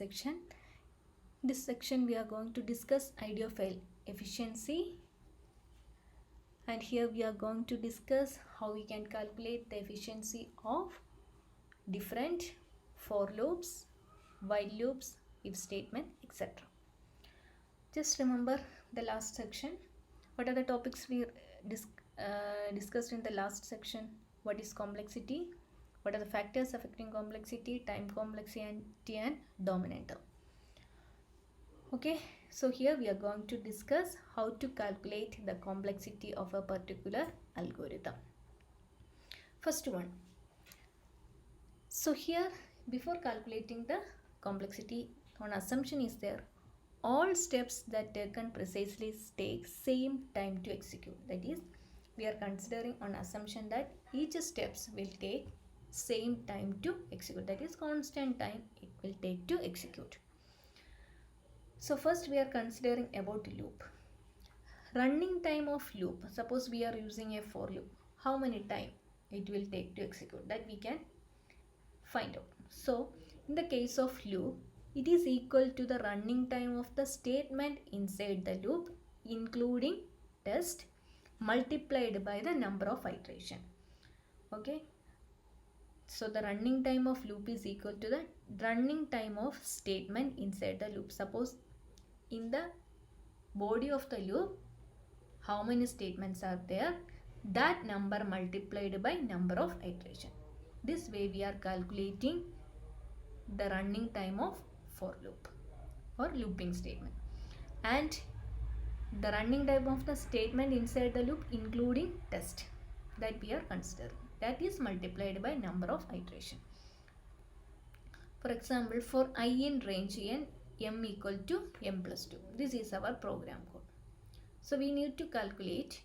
section. In this section we are going to discuss ideophile efficiency, and here we are going to discuss how we can calculate the efficiency of different for loops, while loops, if statement, etc. Just remember the last section. What are the topics we discussed in the last section? What is complexity? What are the factors affecting complexity, time complexity and dominant term? Okay, so here we are going to discuss how to calculate the complexity of a particular algorithm. First one. So here, before calculating the complexity, one assumption is there. All steps that taken precisely take same time to execute. That is, we are considering an assumption that each steps will take same time to execute. That is, constant time it will take to execute. So first we are considering about loop. Running time of loop. Suppose we are using a for loop. How many time it will take to execute? That we can find out. So in the case of loop, it is equal to the running time of the statement inside the loop, including test, multiplied by the number of iteration. Okay. So the running time of loop is equal to the running time of statement inside the loop. Suppose in the body of the loop, how many statements are there? That number multiplied by number of iteration. This way we are calculating the running time of for loop or looping statement, and the running time of the statement inside the loop including test, that we are considering, that is multiplied by number of iteration. For example, for I in range n, m equal to m plus 2, this is our program code. So we need to calculate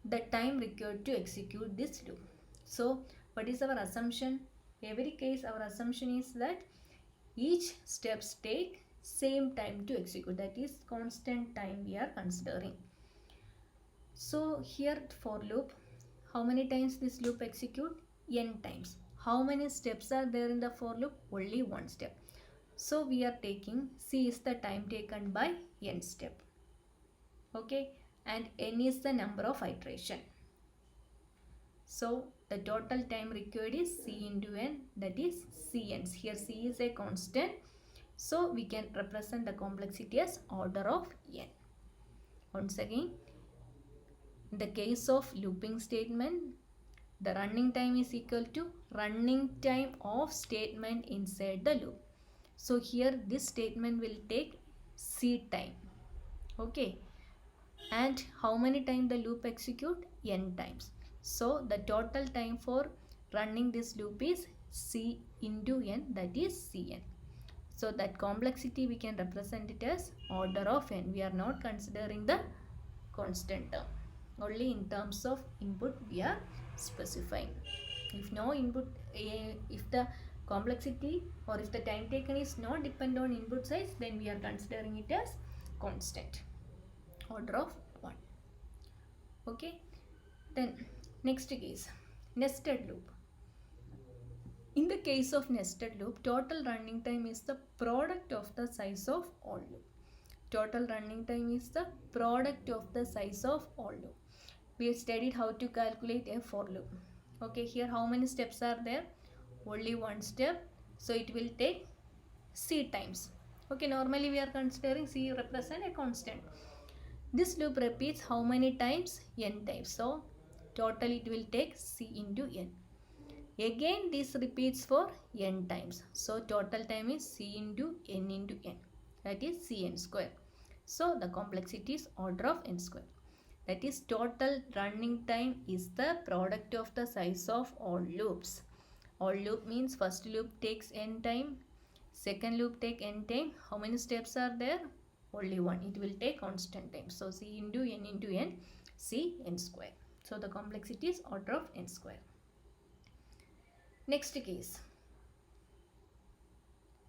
the time required to execute this loop. So what is our assumption? Every case our assumption is that each steps take same time to execute, that is constant time we are considering. So here for loop, how many times this loop execute? N times. How many steps are there in the for loop? Only one step. So we are taking C is the time taken by n step. Okay, and n is the number of iteration. So the total time required is C into n, that is Cn. Here C is a constant, so we can represent the complexity as order of n. Once again, in the case of looping statement, the running time is equal to running time of statement inside the loop. So here this statement will take C time. Okay, and how many times the loop execute? N times. So the total time for running this loop is C into n, that is Cn. So that complexity we can represent it as order of n. We are not considering the constant term. Only in terms of input we are specifying. If no input, if the complexity or if the time taken is not depend on input size, then we are considering it as constant, order of 1. Okay, then next case, nested loop. In the case of nested loop, total running time is the product of the size of all loop. Total running time is the product of the size of all loop. We have studied how to calculate a for loop. Okay, here how many steps are there? Only one step. So it will take C times. Okay, normally we are considering C represent a constant. This loop repeats how many times? N times. So total it will take C into n. Again this repeats for n times. So total time is C into n, that is Cn square. So the complexity is order of n square. That is total running time is the product of the size of all loops. All loop means first loop takes n time, second loop take n time. How many steps are there? Only one. It will take constant time. So C into n, C n square. So the complexity is order of n square. Next case,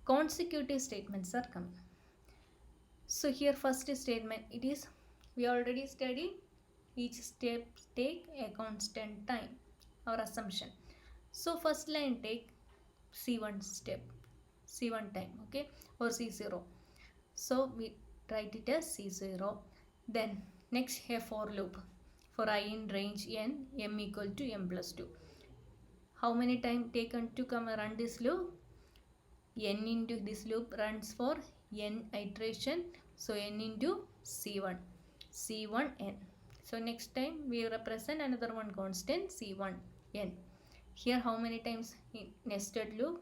consecutive statements are coming. So here first statement, it is, we already studied, each step take a constant time, our assumption. So first line take C1 step, C1 time, okay, or C0. So we write it as C0. Then next a for loop for I in range n, m equal to m plus 2. How many time taken to come run this loop? N into this loop runs for n iteration. So n into C1, C1 n. So next time we represent another one constant C1 n. Here how many times in nested loop?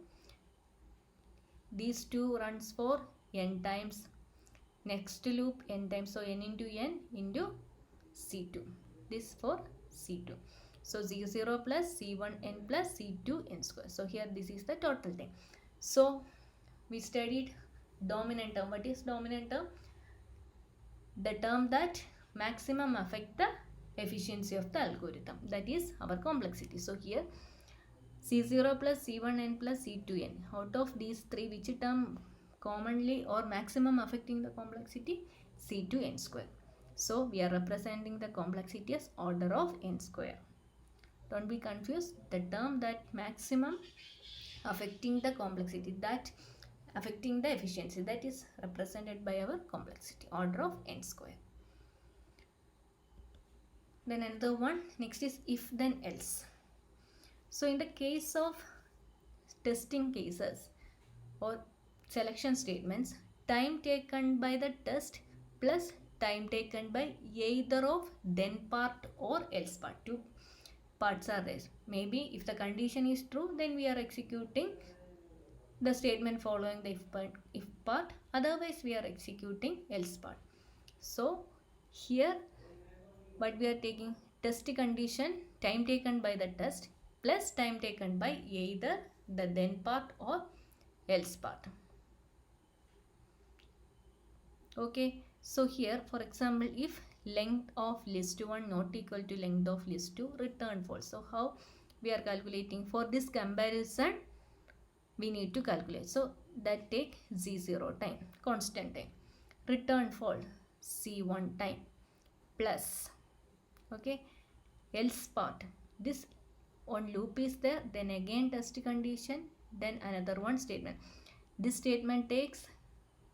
These two runs for n times. Next loop n times. So n into C2. This for C2. So Z0 plus C1 n plus C2 n square. So here this is the total time. So we studied dominant term. What is dominant term? The term that maximum affect the efficiency of the algorithm. That is our complexity. So here C0 plus C1 n plus C2 n. Out of these three, which term commonly or maximum affecting the complexity? C2 n square. So we are representing the complexity as order of n square. Don't be confused. The term that maximum affecting the complexity, that affecting the efficiency, that is represented by our complexity, order of n square. Then another one, next is if then else. So in the case of testing cases or selection statements, time taken by the test plus time taken by either of then part or else part. Two parts are there. Maybe if the condition is true, then we are executing the statement following the if part. Otherwise we are executing else part. So here what we are taking, test condition, time taken by the test plus time taken by either the then part or else part. Okay, so here for example, if length of list 1 not equal to length of list 2, return false. So how we are calculating? For this comparison we need to calculate. So that take Z0 time, constant time. Return false, C1 time plus, okay, else part. This one loop is there, then again test condition, then another one statement. This statement takes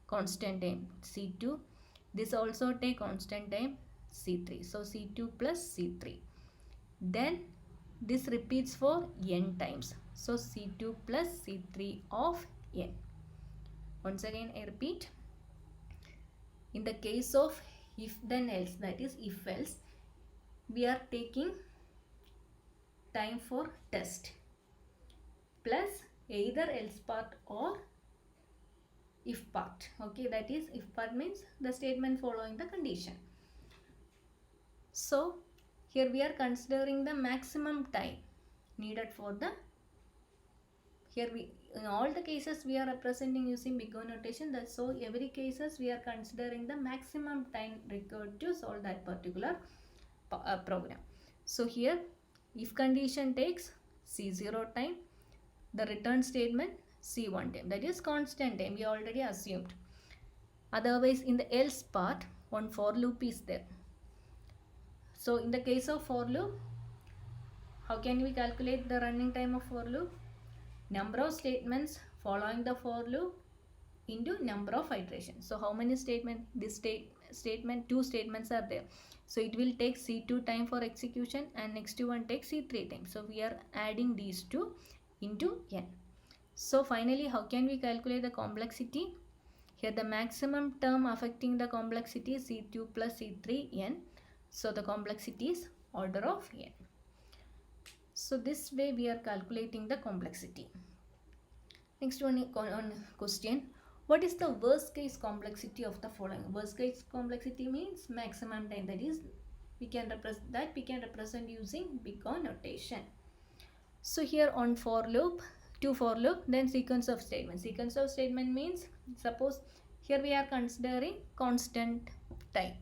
constant time C2. This also take constant time C3. So C2 plus C3. Then this repeats for n times. So C2 plus C3 of n. Once again I repeat. In the case of if then else, that is if else, we are taking time for test plus either else part or if part. Okay, that is if part means the statement following the condition. So here we are considering the maximum time needed for the, here we in all the cases we are representing using big O notation. That's so every cases we are considering the maximum time required to solve that particular program. So here if condition takes C0 time, the return statement C1 time, that is constant time we already assumed. Otherwise in the else part, one for loop is there. So in the case of for loop, how can we calculate the running time of for loop? Number of statements following the for loop into number of iterations. So how many statements? This statement, two statements are there. So it will take C2 time for execution and next one takes C3 time. So we are adding these two into n. So finally how can we calculate the complexity? Here the maximum term affecting the complexity is C2 plus C3 n. So the complexity is order of n. So this way we are calculating the complexity. Next one question. What is the worst case complexity of the following? Worst case complexity means maximum time, that is we can represent using big O notation. So here on for loop, two for loop, then sequence of statement. Sequence of statement means suppose here we are considering constant time.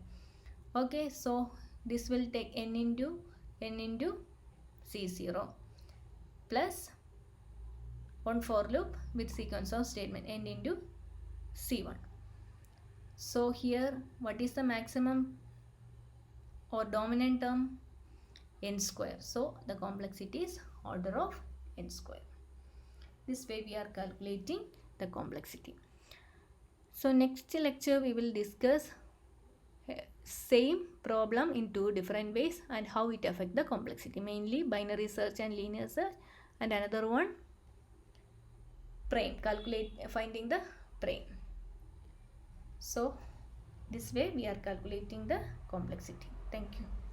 Okay, so this will take n into C0 plus one for loop with sequence of statement n into C1. So here what is the maximum or dominant term? N square. So the complexity is order of n square. This way we are calculating the complexity. So next lecture we will discuss same problem in two different ways and how it affect the complexity, mainly binary search and linear search, and another one prime, finding the prime. So this way we are calculating the complexity. Thank you.